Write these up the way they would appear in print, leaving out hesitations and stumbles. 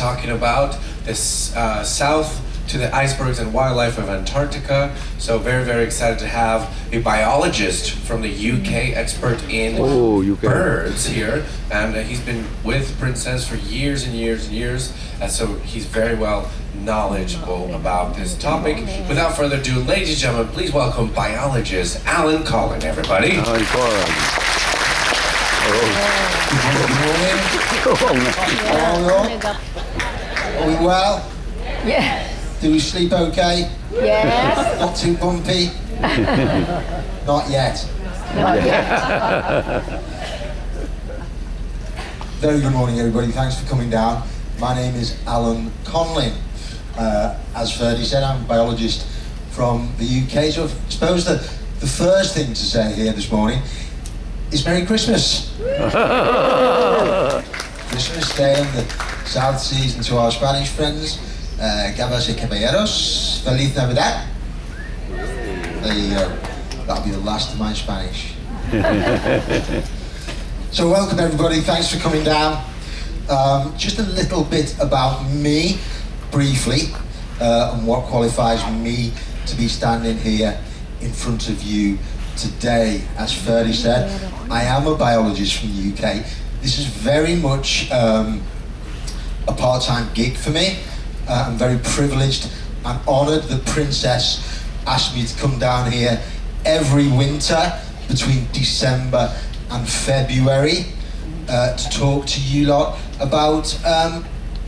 talking about this south to the icebergs and wildlife of Antarctica. So very, very excited to have a biologist from the UK, expert in birds here. And he's been with Princess for years and years and years. And so he's very well knowledgeable about this topic. Without further ado, ladies and gentlemen, please welcome biologist Allan, Conlin, everybody. Allan, Conlin. Are we well? Yeah. Do we sleep okay? Yes. Not too bumpy? Not yet. Not yet. Very good morning, everybody. Thanks for coming down. My name is Allan Conlin. As Ferdy said, I'm a biologist from the UK. So I suppose the first thing to say here this morning is Merry Christmas. Christmas Day on the South Seas, and to our Spanish friends, Gabas y Caballeros, Feliz Navidad. There you go. That'll be the last of my Spanish. So welcome everybody, thanks for coming down. Just a little bit about me, briefly, and what qualifies me to be standing here in front of you today. As Ferdy said, I am a biologist from the UK. This is very much a part-time gig for me. I'm very privileged and honoured that Princess asked me to come down here every winter between December and February to talk to you lot about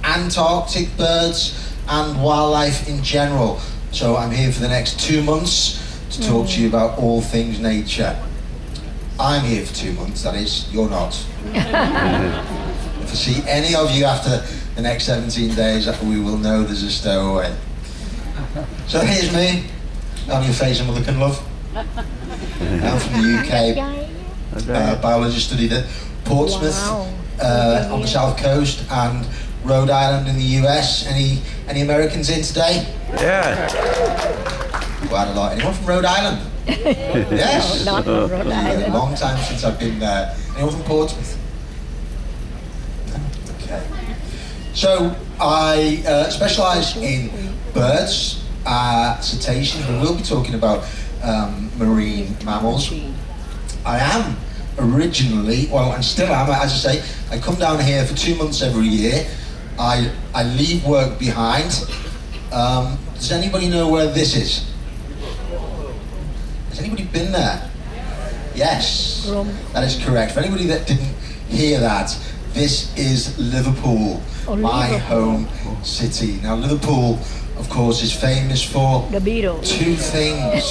Antarctic birds and wildlife in general. So I'm here for the next 2 months to talk to you about all things nature. I'm here for 2 months, that is, you're not. If I see any of you after the next 17 days, we will know there's a stowaway. So here's me. I'm your face and mother can love. I'm from the UK. Biology, studied at Portsmouth on the south coast and Rhode Island in the US. Any Americans in today? Yeah. Quite a lot. Anyone from Rhode Island? Yes. Not from Rhode Island. A long time since I've been there. Anyone from Portsmouth? Okay. So I specialise in birds, cetaceans. We will be talking about marine mammals. I am originally, well, and still am, as I say, I come down here for 2 months every year. I leave work behind. Does anybody know where this is? Has anybody been there? Yes, that is correct. For anybody that didn't hear that, this is Liverpool, my home city. Now Liverpool, of course, is famous for The Beatles. 2 things.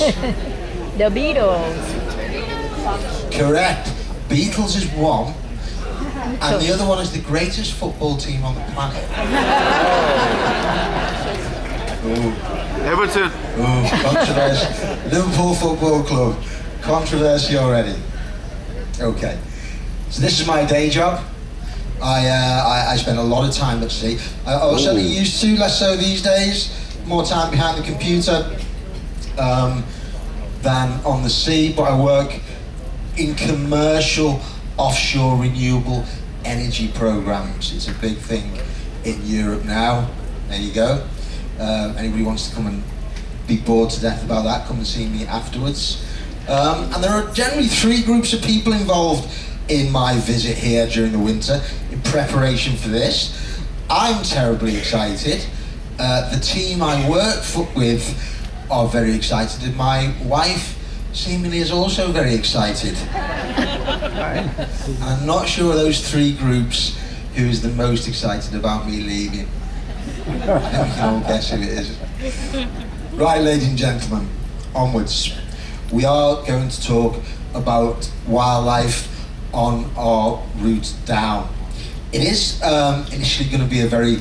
The Beatles. Correct. Beatles is one, and the other one is the greatest football team on the planet. Ooh. Everton. Ooh, controversy. Liverpool Football Club. Controversy already. Okay. So this is my day job. I spend a lot of time at sea. I was certainly used to, less so these days. More time behind the computer than on the sea, but I work in commercial offshore renewable energy programs. It's a big thing in Europe now. There you go. Anybody wants to come and be bored to death about that, come and see me afterwards. And there are generally 3 groups of people involved in my visit here during the winter in preparation for this. I'm terribly excited. The team I work with are very excited, and my wife seemingly is also very excited. And I'm not sure of those 3 groups who is the most excited about me leaving. I think we can all guess who it is. Right, ladies and gentlemen, onwards. We are going to talk about wildlife on our route down. It is initially going to be a very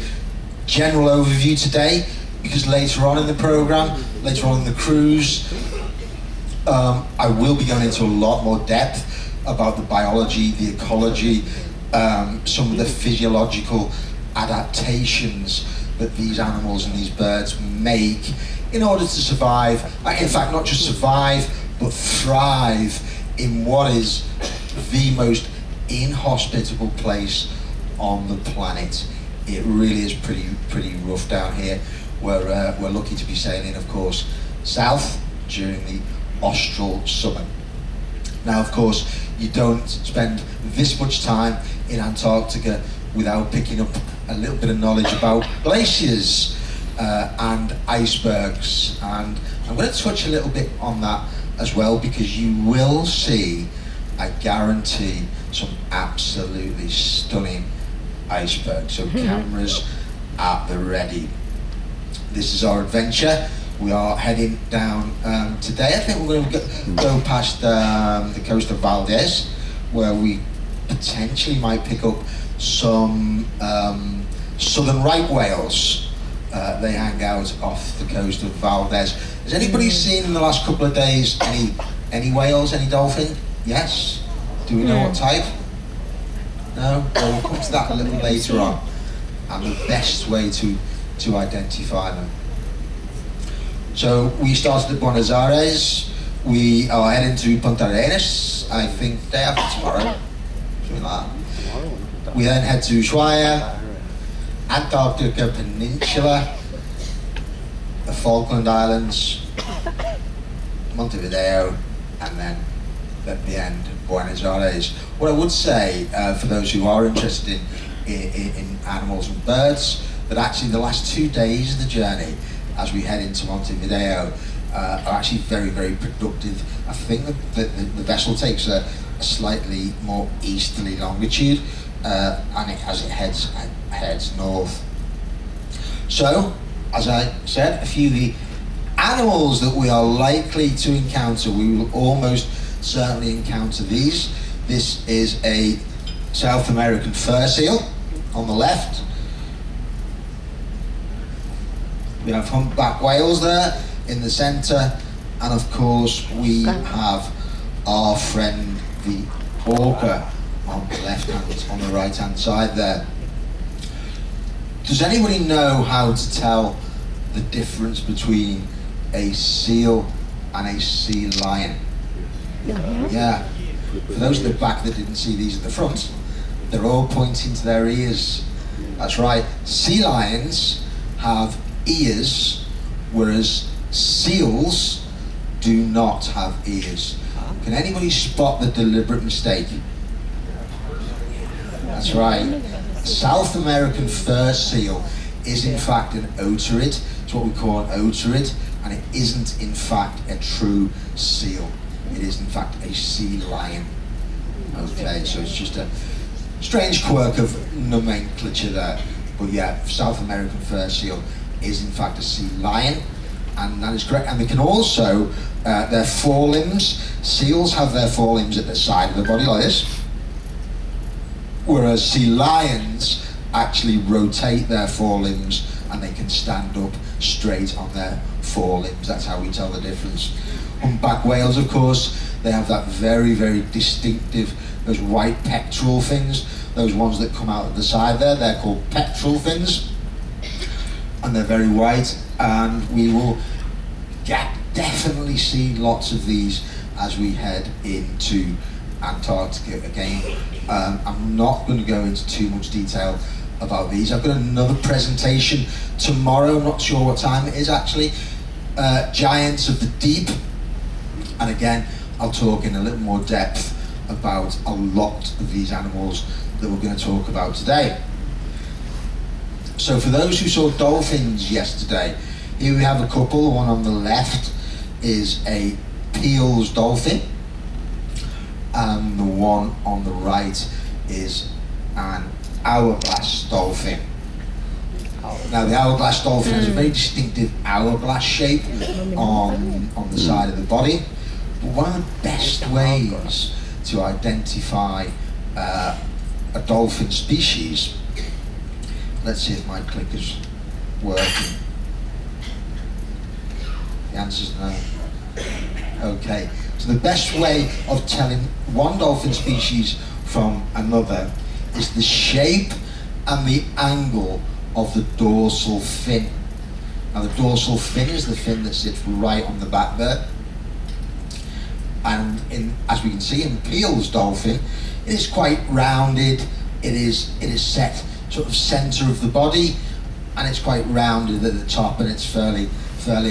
general overview today, because later on in the programme, later on in the cruise, I will be going into a lot more depth about the biology, the ecology, some of the physiological adaptations that these animals and these birds make in order to survive. In fact, not just survive, but thrive in what is the most inhospitable place on the planet. it really is pretty rough down here. We're lucky to be sailing, of course, south during the austral summer. Now, of course, you don't spend this much time in Antarctica without picking up a little bit of knowledge about glaciers and icebergs, and I'm going to touch a little bit on that as well, because you will see, I guarantee, some absolutely stunning icebergs. So cameras at the ready. This is our adventure. We are heading down today. I think we're going to go past the coast of Valdez, where we potentially might pick up some southern right whales. They hang out off the coast of Valdez. Has anybody seen in the last couple of days any whales, any dolphin? Yes? Do we know what type? No? Well, we'll come to that a little later on, and the best way to identify them. So we started at Buenos Aires. We are heading to Punta Arenas, I think day after tomorrow, something like that. We then head to Ushuaia, Antarctica Peninsula, the Falkland Islands, Montevideo, and then at the end, Buenos Aires. What I would say, for those who are interested in animals and birds, that actually the last 2 days of the journey, as we head into Montevideo, are actually very, very productive. I think that the vessel takes a slightly more easterly longitude, and as it heads north. So, as I said, a few of the animals that we are likely to encounter, we will almost certainly encounter these. This is a South American fur seal on the left. We have humpback whales there in the centre, and of course we have our friend the orca on the left hand, on the right hand side there. Does anybody know how to tell the difference between a seal and a sea lion? Yeah. For those at the back that didn't see these at the front, they're all pointing to their ears. That's right. Sea lions have ears, whereas seals do not have ears. Can anybody spot the deliberate mistake? That's right. A South American fur seal is in fact an oterid. It's what we call an oterid, and it isn't in fact a true seal. It is in fact a sea lion. Okay, so it's just a strange quirk of nomenclature there. But yeah, South American fur seal is in fact a sea lion, and that is correct. And they can also, their forelimbs, seals have their forelimbs at the side of the body like this, whereas sea lions actually rotate their forelimbs and they can stand up straight on their forelimbs. That's how we tell the difference. Humpback whales, of course, they have that very, very distinctive, those white pectoral fins, those ones that come out of the side there, they're called pectoral fins, and they're very white, and we will definitely see lots of these as we head into Antarctica again. I'm not going to go into too much detail about these. I've got another presentation tomorrow, I'm not sure what time it is actually, Giants of the Deep, and again I'll talk in a little more depth about a lot of these animals that we're going to talk about today. So for those who saw dolphins yesterday, here we have a couple. The one on the left is a Peale's dolphin, and the one on the right is an hourglass dolphin. Now the hourglass dolphin has a very distinctive hourglass shape on the side of the body. But one of the best ways to identify a dolphin species, let's see if my clicker's working. The answer's no. Okay, so the best way of telling one dolphin species from another is the shape and the angle of the dorsal fin. Now the dorsal fin is the fin that sits right on the back there. And as we can see in Peale's dolphin, it is quite rounded, it is set sort of centre of the body, and it's quite rounded at the top, and it's fairly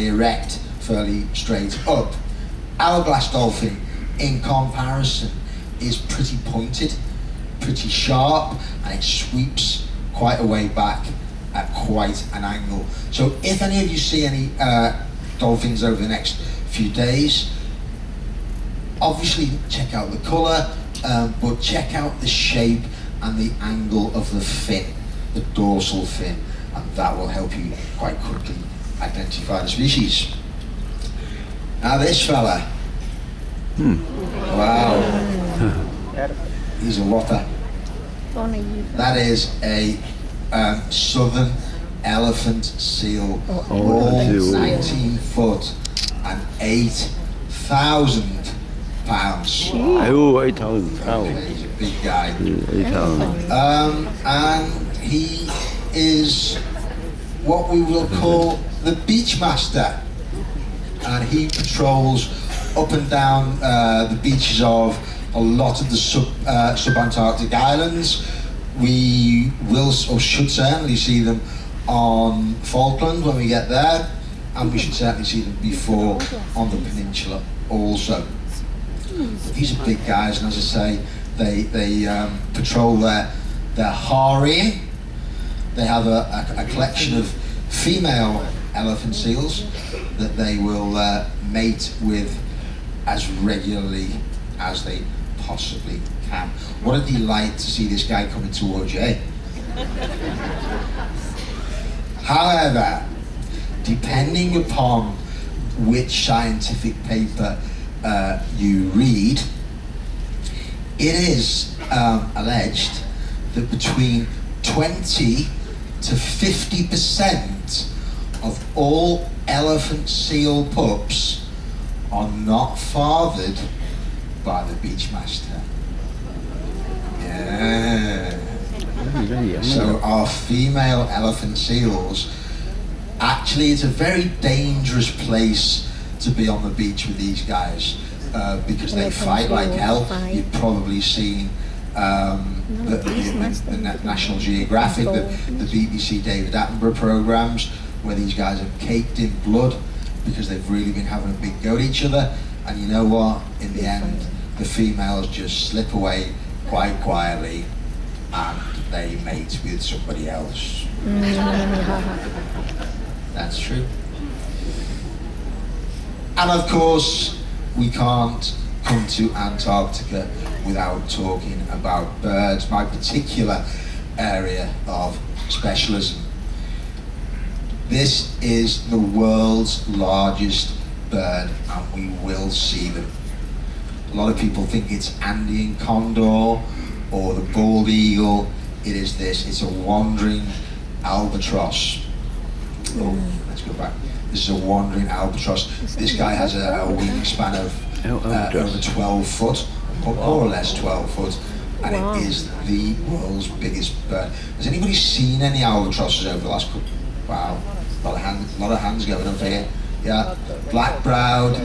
erect, fairly straight up. Hourglass dolphin, in comparison, is pretty pointed, pretty sharp, and it sweeps quite a way back at quite an angle. So if any of you see any dolphins over the next few days, obviously check out the colour, but check out the shape and the angle of the fin, the dorsal fin, and that will help you quite quickly identify the species. Now this fella, wow, he's a whopper. That is a southern elephant seal, all 19 foot and 8,000 pounds. Oh, 8,000 pounds. He's a big guy. 8,000. And he is what we will call the beach master, and he patrols up and down the beaches of a lot of the sub-Antarctic islands. We will, or should certainly see them on Falkland when we get there, and we should certainly see them before on the peninsula also. These are big guys, and as I say, they patrol their harem. They have a collection of female elephant seals that they will mate with as regularly as they possibly can. What a delight to see this guy coming towards you, eh? However, depending upon which scientific paper you read, it is alleged that between 20 to 50% of all elephant seal pups are not fathered by the beach master. Yeah. So our female elephant seals, actually it's a very dangerous place to be on the beach with these guys because they fight like hell. You've probably seen the National Geographic, the BBC David Attenborough programmes, where these guys are caked in blood because they've really been having a big go at each other. And you know what? In the end, the females just slip away quite quietly and they mate with somebody else. That's true. And of course, we can't come to Antarctica without talking about birds, my particular area of specialism. This is the world's largest bird, and we will see them. A lot of people think it's Andean condor or the bald eagle. It is this. It's a wandering albatross. Oh, let's go back. This is a wandering albatross. This guy has a wingspan of over 12 foot, or more or less 12 foot, and it is the world's biggest bird. Has anybody seen any albatrosses over the last couple? Wow, a lot of hands going up here. Yeah, black-browed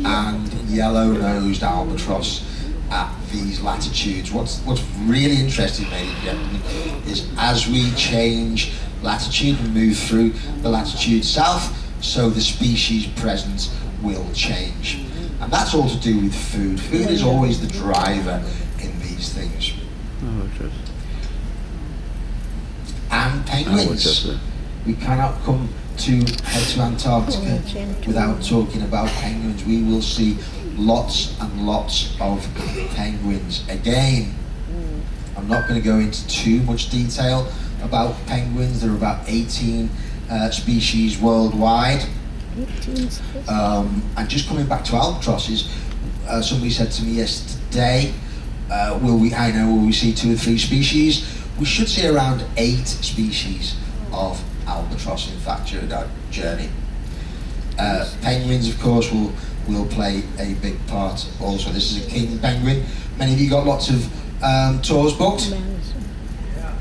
and yellow-nosed albatross at these latitudes. What's really interesting, ladies and gentlemen, is as we change latitude and move through the latitude south, so the species present will change. And that's all to do with food. Food is always the driver in these things. And penguins. We cannot come to head to Antarctica without talking about penguins. We will see lots and lots of penguins. Again, I'm not going to go into too much detail about penguins. There are about 18 species worldwide. And just coming back to albatrosses, somebody said to me yesterday, will we see 2 or 3 species? We should see around 8 species of albatross, in fact, during our journey. Penguins, of course, will play a big part also. This is a king penguin. Many of you got lots of tours booked?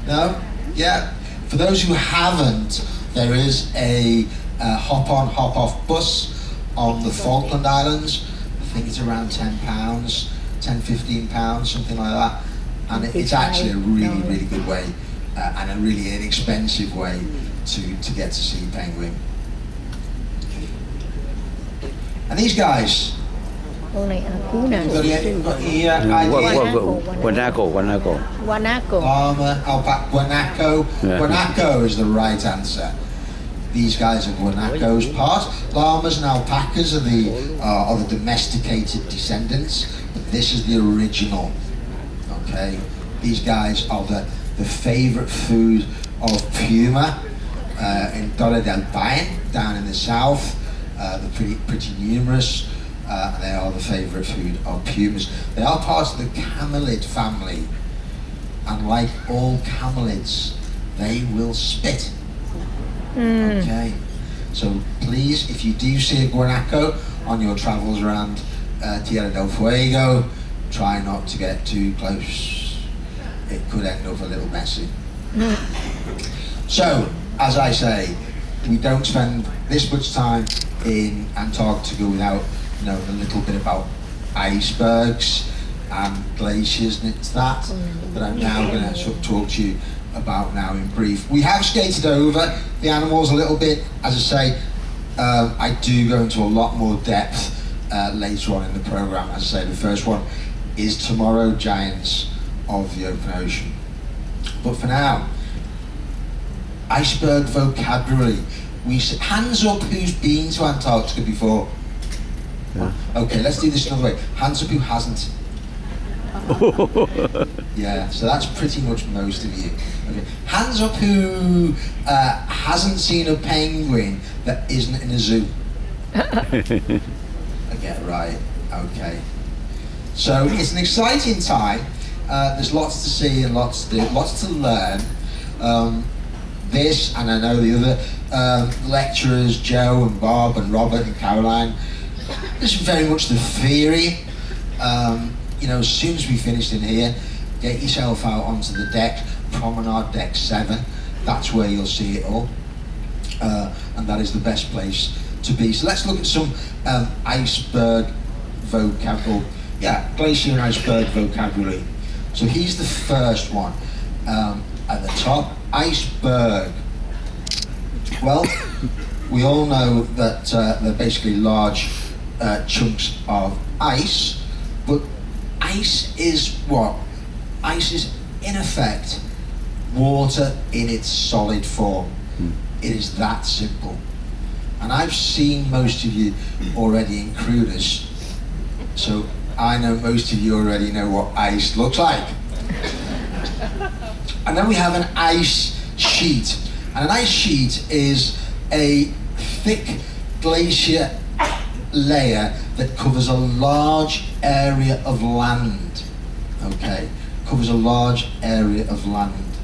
No? Yeah. For those who haven't, there is a hop-on, hop-off bus on the Falkland Islands. I think it's around £10, £10, £15, something like that. And it's actually a really, really good way and a really inexpensive way to get to see penguin. And these guys, Con này cú nào? got any idea? Guanaco. Guanaco. Llama, alpaca, guanaco. Yeah. Guanaco is the right answer. These guys are guanacos part. Llamas and alpacas are the domesticated descendants, but this is the original. Okay, these guys are the favorite food of puma in Torre del Paine down in the south. They're pretty numerous. They are the favorite food of pumas. They are part of the camelid family, and like all camelids, they will spit. Okay, so please, if you do see a guanaco on your travels around Tierra del Fuego, try not to get too close. It could end up a little messy. So, as I say, we don't spend this much time in Antarctica without knowing a little bit about icebergs and glaciers, and it's that I'm now going to sort of talk to you about now in brief. We have skated over the animals a little bit. As I say, I do go into a lot more depth later on in the program. As I say, the first one is tomorrow, giants of the open ocean. But for now, iceberg vocabulary. Hands up who's been to Antarctica before. Yeah. Okay, let's do this another way. Hands up who hasn't. Yeah, so that's pretty much most of you. Okay. Hands up who hasn't seen a penguin that isn't in a zoo. I get it right. Okay. So it's an exciting time. There's lots to see and lots to do, lots to learn. This, and I know the other lecturers, Joe and Bob and Robert and Caroline, this is very much the theory. You know, as soon as we finished in here, get yourself out onto the deck, promenade deck 7. That's where you'll see it all. And that is the best place to be. So let's look at some iceberg vocabulary. Yeah, glacier and iceberg vocabulary. So here's the first one at the top. Iceberg. Well, we all know that they're basically large chunks of ice, but ice is what? Ice is, in effect, water in its solid form. It is that simple. And I've seen most of you already in Crudas, so I know most of you already know what ice looks like. And then we have an ice sheet. And an ice sheet is a thick glacier layer that covers a large area of land. Okay, covers a large area of land.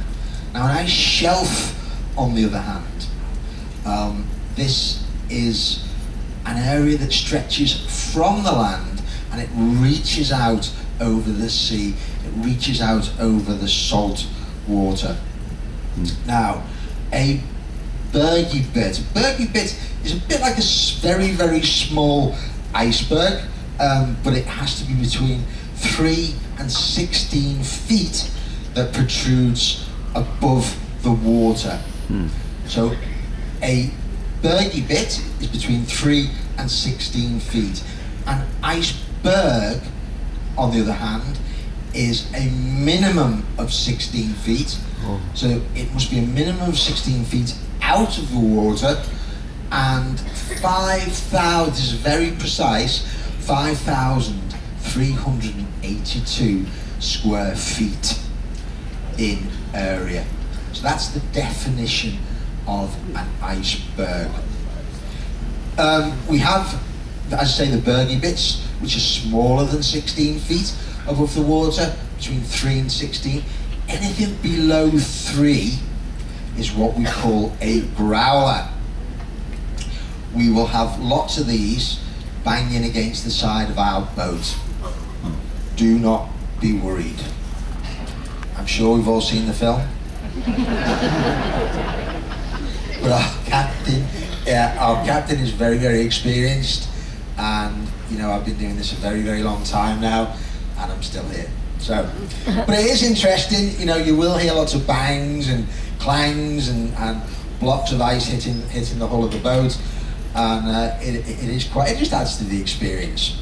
Now an ice shelf, on the other hand, this is an area that stretches from the land and it reaches out over the sea, it reaches out over the salt water. Now, a bergy bit is a bit like a very, very small iceberg, but it has to be between 3 and 16 feet that protrudes above the water. So a bergy bit is between 3 and 16 feet. An iceberg, on the other hand, is a minimum of 16 feet. So it must be a minimum of 16 feet out of the water, and 5,000, this is very precise, 5,382 square feet in area. So that's the definition of an iceberg. We have, as I say, the bergy bits, which are smaller than 16 feet above the water, between 3 and 16. Anything below 3 is what we call a growler. We will have lots of these banging against the side of our boat. Do not be worried. I'm sure we've all seen the film. But our captain is very, very experienced, and you know, I've been doing this a very, very long time now, and I'm still here. So, but it is interesting, you know, you will hear lots of bangs and clangs and blocks of ice hitting the hull of the boat, and it just adds to the experience.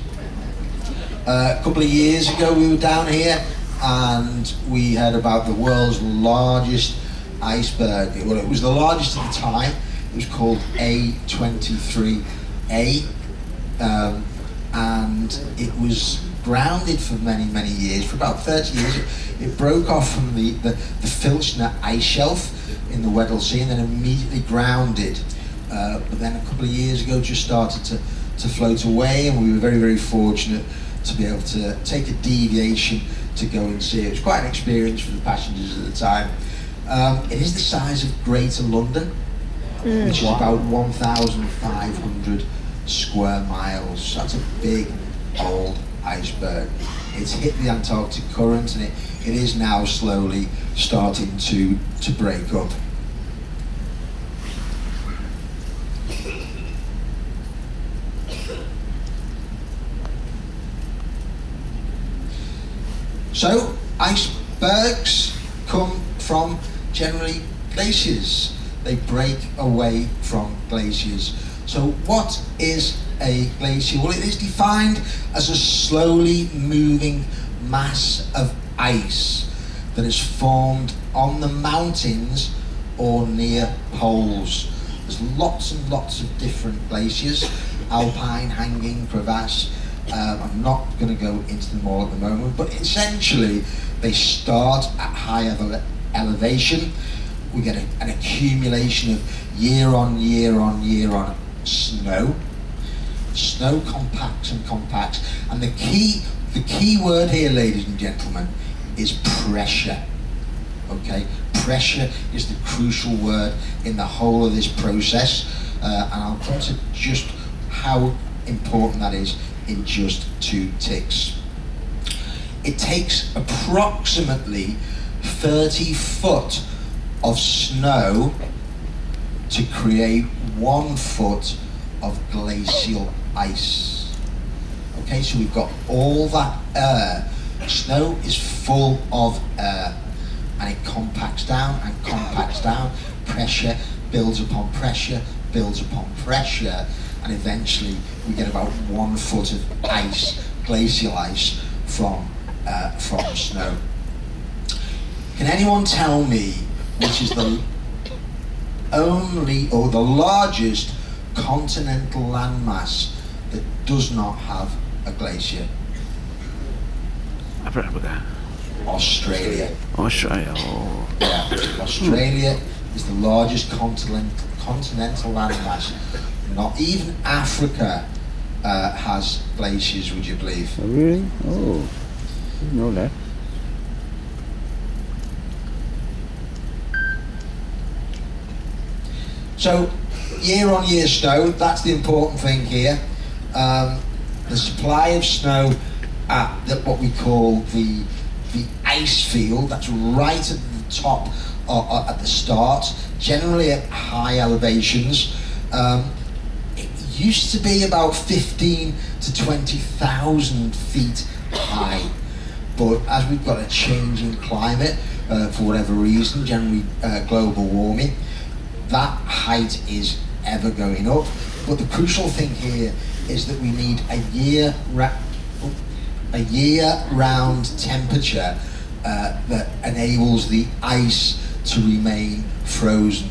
A couple of years ago we were down here and we heard about the world's largest iceberg. Well, it was the largest at the time. It was called A23A, and it was grounded for many years, for about 30 years. It broke off from the Filchner ice shelf in the Weddell Sea and then immediately grounded. But then a couple of years ago just started to float away, and we were very fortunate to be able to take a deviation to go and see it. It was quite an experience for the passengers at the time. It is the size of Greater London, which is about 1,500 square miles. That's a big old iceberg. It's hit the Antarctic current, and it is now slowly starting to break up. So, icebergs come from generally glaciers. They break away from glaciers. So what is a glacier? Well, it is defined as a slowly moving mass of ice that is formed on the mountains or near poles. There's lots and lots of different glaciers: alpine, hanging, crevasse. I'm not going to go into them all at the moment, but essentially they start at high elevation. We get an accumulation of year on year snow. Snow compacts, and the key word here, ladies and gentlemen, is pressure. Okay, pressure is the crucial word in the whole of this process, and I'll come to just how important that is in just 2 ticks. It takes approximately 30 foot of snow to create 1 foot of glacial ice. Okay, so we've got all that air. Snow is full of air, and it compacts down and compacts down. Pressure builds upon pressure, builds upon pressure, and eventually we get about 1 foot of ice, glacial ice, from snow. Can anyone tell me which is the only or the largest continental landmass that does not have a glacier? Africa. Australia. Australia. Oh. Yeah, Australia is the largest continental landmass. Not even Africa has glaciers, would you believe? Oh, really? Oh, didn't know that. So, year on year snow, that's the important thing here. The supply of snow at what we call the ice field, that's right at the top or at the start, generally at high elevations. It used to be about 15 to 20,000 feet high, but as we've got a changing climate for whatever reason, generally global warming, that height is ever going up. But the crucial thing here is that we need a year-round temperature that enables the ice to remain frozen.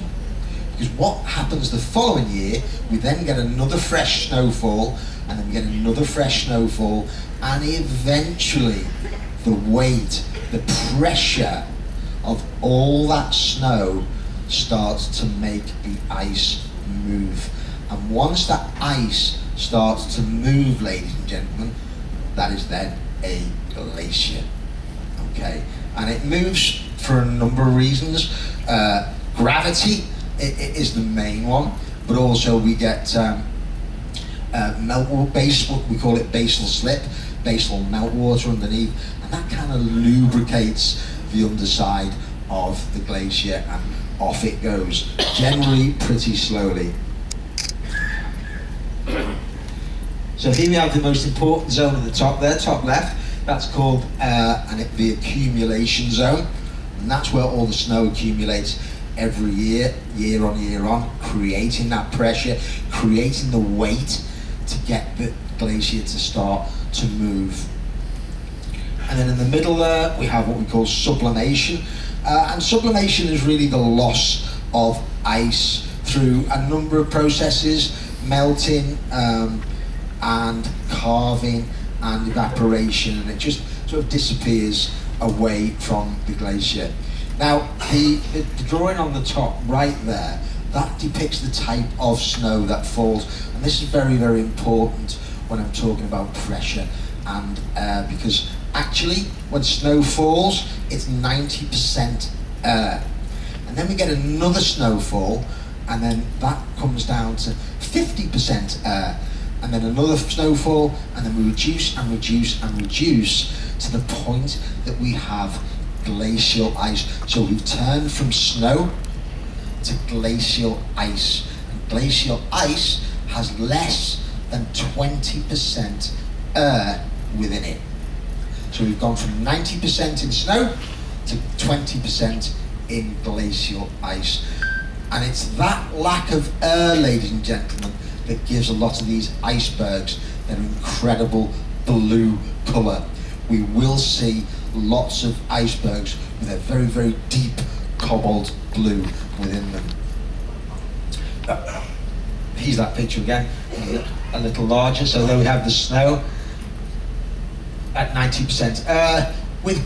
Because what happens the following year, we then get another fresh snowfall, and then we get another fresh snowfall, and eventually the weight, the pressure of all that snow starts to make the ice move. And once that ice starts to move, ladies and gentlemen, that is then a glacier. Okay, and it moves for a number of reasons. Gravity is the main one, but also we get we call it basal slip, basal meltwater underneath, and that kind of lubricates the underside of the glacier, and off it goes, generally pretty slowly. So here we have the most important zone at the top there, top left. That's called the accumulation zone, and that's where all the snow accumulates every year, year on, creating that pressure, creating the weight to get the glacier to start to move. And then in the middle there, we have what we call sublimation. And sublimation is really the loss of ice through a number of processes, melting and carving and evaporation, and it just sort of disappears away from the glacier. Now, the drawing on the top right there, that depicts the type of snow that falls. And this is very, very important when I'm talking about pressure and air, because actually, when snow falls, it's 90% air. And then we get another snowfall, and then that comes down to 50% air. And then another snowfall, and then we reduce and reduce and reduce to the point that we have glacial ice. So we've turned from snow to glacial ice. And glacial ice has less than 20% air within it. So we've gone from 90% in snow to 20% in glacial ice. And it's that lack of air, ladies and gentlemen, that gives a lot of these icebergs their incredible blue colour. We will see lots of icebergs with a very, very deep cobalt blue within them. Here's that picture again, a little larger. So there we have the snow at 90% air with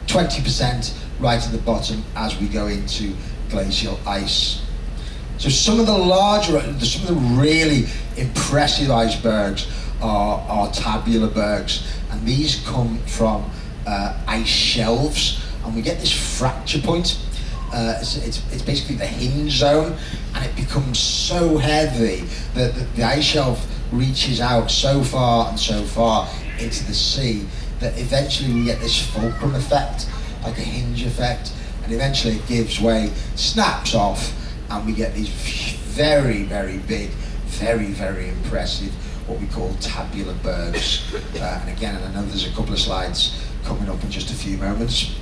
20% right at the bottom as we go into glacial ice. So some of the larger, some of the really impressive icebergs are tabular bergs, and these come from ice shelves, and we get this fracture point. It's basically the hinge zone, and it becomes so heavy that the ice shelf reaches out so far and so far into the sea that eventually we get this fulcrum effect, like a hinge effect, and eventually it gives way, snaps off, and we get these very, very big, very, very impressive, what we call tabular bergs. And again, I know there's a couple of slides coming up in just a few moments.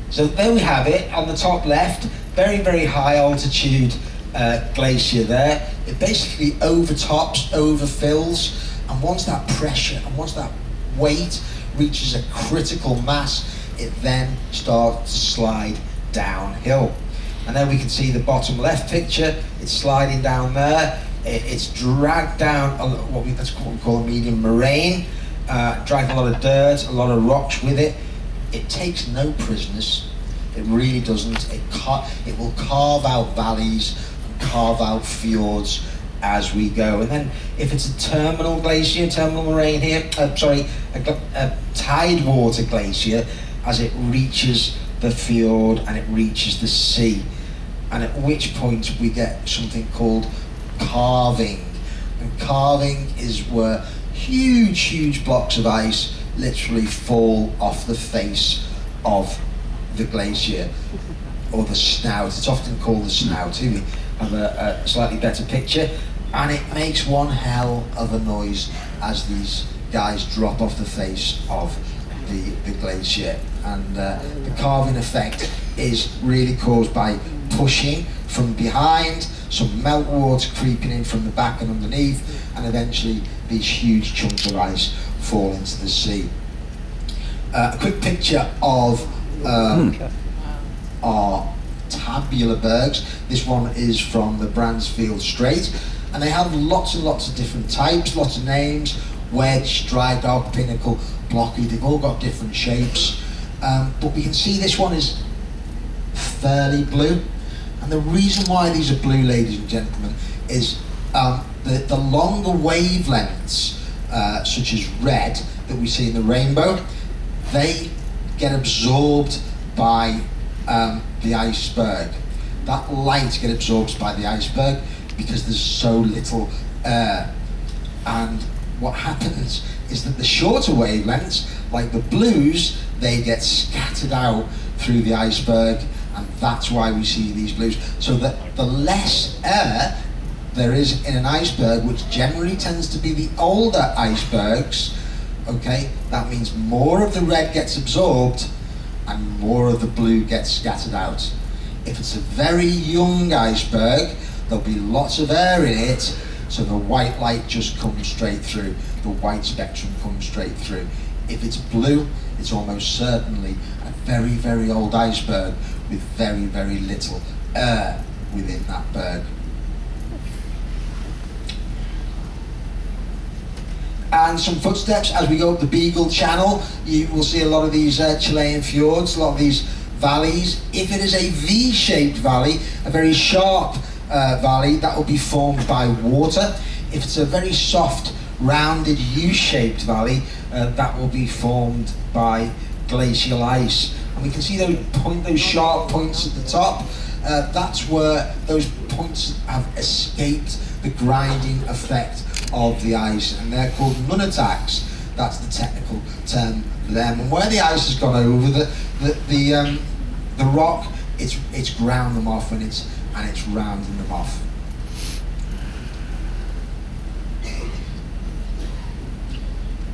So there we have it, on the top left, very, very high altitude glacier there. It basically overtops, overfills, and once that pressure and once that weight reaches a critical mass, it then starts to slide downhill. And then we can see the bottom left picture, it's sliding down there. It's dragged down what we call a medium moraine, dragged a lot of dirt, a lot of rocks with it. It takes no prisoners, it really doesn't. It will carve out valleys and carve out fjords as we go. And then if it's a terminal glacier, terminal moraine here, a tide water glacier, as it reaches the fjord and it reaches the sea, and at which point we get something called carving. And carving is where huge blocks of ice literally fall off the face of the glacier, or the snout. It's often called the snout. Here we have a slightly better picture, and it makes one hell of a noise as these guys drop off the face of the glacier. And the carving effect is really caused by pushing from behind, some meltwater creeping in from the back and underneath, and eventually these huge chunks of ice fall into the sea. A quick picture of our tabular bergs. This one is from the Bransfield Strait, and they have lots and lots of different types, lots of names: wedge, dry dog, pinnacle, blocky. They've all got different shapes, but we can see this one is fairly blue. And the reason why these are blue, ladies and gentlemen, is the longer wavelengths, such as red, that we see in the rainbow, they get absorbed by the iceberg. That light gets absorbed by the iceberg because there's so little air. And what happens is that the shorter wavelengths, like the blues, they get scattered out through the iceberg, and that's why we see these blues. So that the less air there is in an iceberg, which generally tends to be the older icebergs, Okay, that means more of the red gets absorbed and more of the blue gets scattered out. If it's a very young iceberg, there'll be lots of air in it, so the white light just comes straight through, the white spectrum comes straight through. If it's blue, it's almost certainly a very, very old iceberg with very, very little air within that berg. And some footsteps as we go up the Beagle Channel. You will see a lot of these Chilean fjords, a lot of these valleys. If it is a V-shaped valley, a very sharp valley, that will be formed by water. If it's a very soft, rounded U-shaped valley, that will be formed by glacial ice. And we can see those sharp points at the top. That's where those points have escaped the grinding effect of the ice, and they're called nunataks. That's the technical term for them. And where the ice has gone over the rock, it's ground them off, and it's rounding them off.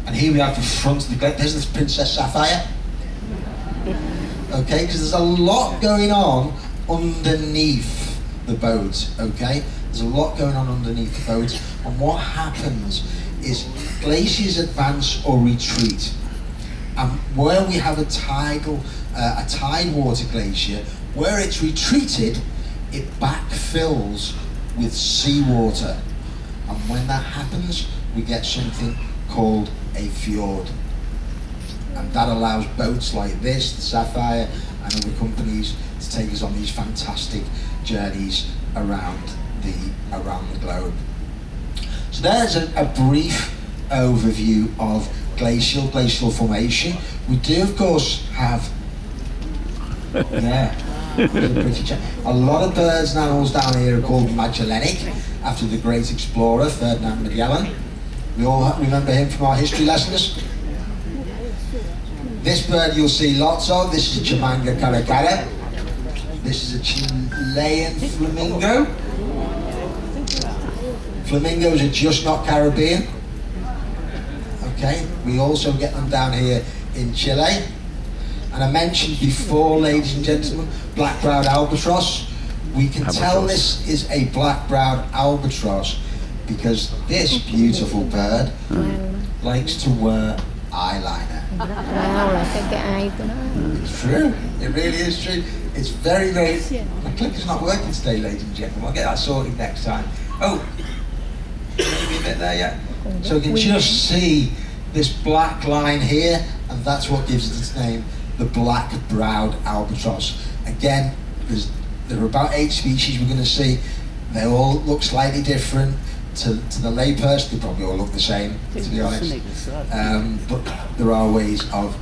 And here we have the front of the glacier. There's this Princess Sapphire. Okay, because there's a lot going on underneath the boat. Okay, there's a lot going on underneath the boat, and what happens is glaciers advance or retreat. And where we have a tidewater glacier, where it's retreated, it backfills with seawater. And when that happens, we get something called a fjord. And that allows boats like this, the Sapphire, and other companies to take us on these fantastic journeys around the globe. So there's a brief overview of glacial formation. We do, of course, have a lot of birds and animals down here are called Magellanic, after the great explorer Ferdinand Magellan. We all remember him from our history lessons. This bird you'll see lots of. This is a Chimanga caracara. This is a Chilean flamingo. Flamingos are just not Caribbean. Okay, we also get them down here in Chile. And I mentioned before, ladies and gentlemen, black-browed albatross. We can tell this is a black-browed albatross because this beautiful bird likes to wear eyeliner. It's true, it really is true. It's very, very... My clicker's not working today, ladies and gentlemen. I'll get that sorted next time. Oh, maybe a bit there, yeah. So you can just see this black line here, and that's what gives it its name, the black-browed albatross. Again, there are about 8 species we're going to see. They all look slightly different. To the layperson, they probably all look the same, to be honest. But there are ways of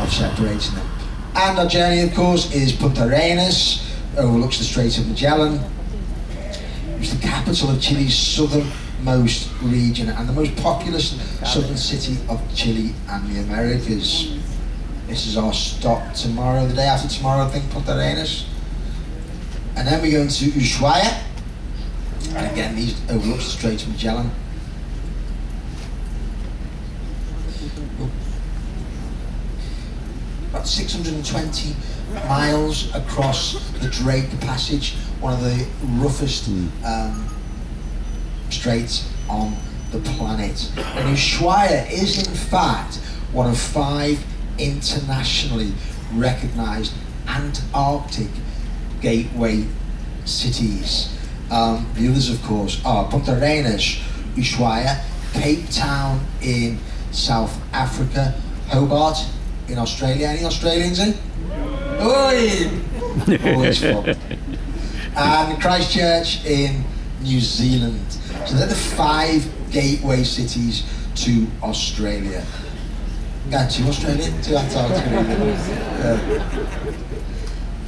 separating them. And our journey, of course, is Punta Arenas, overlooks the Strait of Magellan. It's the capital of Chile's southernmost region and the most populous southern city of Chile and the Americas. This is our stop tomorrow, the day after tomorrow, I think, Punta Arenas. And then we go into Ushuaia. And again, these overlooks the Strait of Magellan. About 620 miles across the Drake Passage, one of the roughest straits on the planet. And Ushuaia is in fact one of 5 internationally recognized Antarctic gateway cities. The others, of course, are Punta Arenas, Ushuaia, Cape Town in South Africa, Hobart in Australia. Any Australians in? Oi! Always fun. And Christchurch in New Zealand. So they're the 5 gateway cities to Australia. Yeah, to Australia, to Antarctica.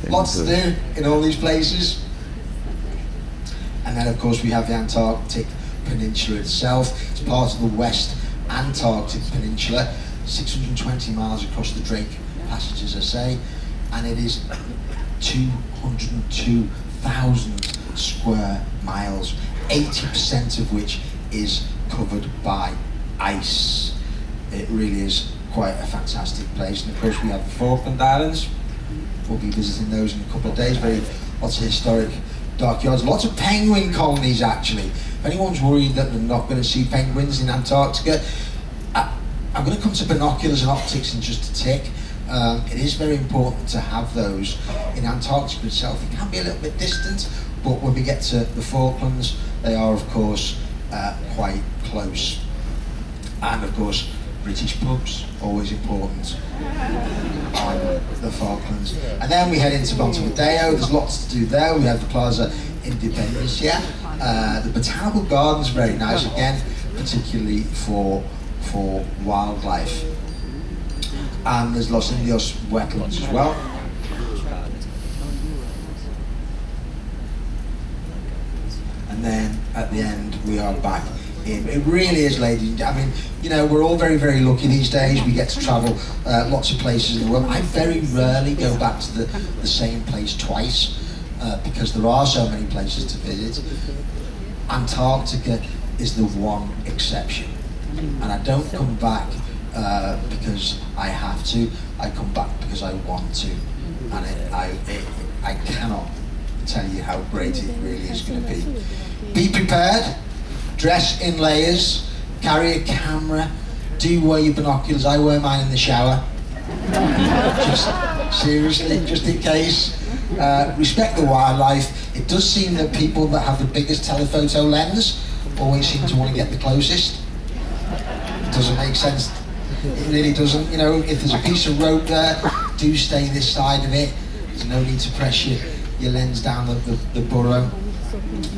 Lots to do in all these places. And then, of course, we have the Antarctic Peninsula itself. It's part of the West Antarctic Peninsula, 620 miles across the Drake Passage, as I say, and it is 202,000 square miles, 80% of which is covered by ice. it really is quite a fantastic place. And of course we have the Falkland Islands. We'll be visiting those in a couple of days. Lots of historic dockyards, lots of penguin colonies actually. If anyone's worried that they're not going to see penguins in Antarctica, I'm going to come to binoculars and optics in just a tick. It is very important to have those in Antarctica itself. It can be a little bit distant, but when we get to the Falklands, they are of course quite close. And of course, British pubs, always important on the Falklands. And then we head into Montevideo. There's lots to do there. We have the Plaza Independencia. The Botanical Garden's very nice, again, particularly for wildlife. And there's Los Indios wetlands as well. And then at the end we are back in. It really is, ladies and gentlemen. I mean, you know, we're all very, very lucky these days. We get to travel lots of places in the world. I very rarely go back to the same place twice because there are so many places to visit. Antarctica is the one exception. And I don't come back because I have to. I come back because I want to. And I cannot tell you how great it really is going to be. Be prepared. Dress in layers, carry a camera, do wear your binoculars. I wear mine in the shower. Just seriously, just in case. Respect the wildlife. It does seem that people that have the biggest telephoto lens always seem to want to get the closest. It doesn't make sense. It really doesn't. You know, if there's a piece of rope there, do stay this side of it. There's no need to press your lens down the burrow.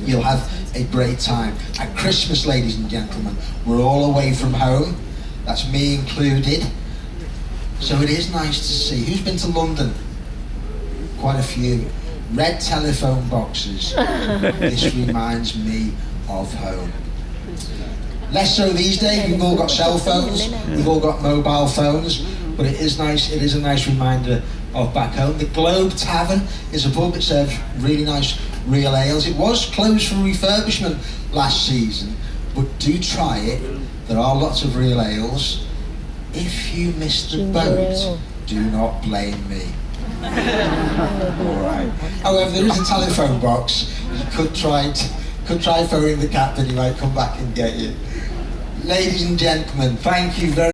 You'll have a great time. At Christmas, ladies and gentlemen, we're all away from home. That's me included. So it is nice to see. Who's been to London? Quite a few. Red telephone boxes. This reminds me of home. Less so these days. We've all got cell phones. We've all got mobile phones. But it is nice. It is a nice reminder of back home. The Globe Tavern is a pub that serves really nice real ales. It was closed for refurbishment last season, but do try it. There are lots of real ales. If you missed the boat, do not blame me. Alright. However, there is a telephone box. You could try phoning the captain, he might come back and get you. Ladies and gentlemen, thank you very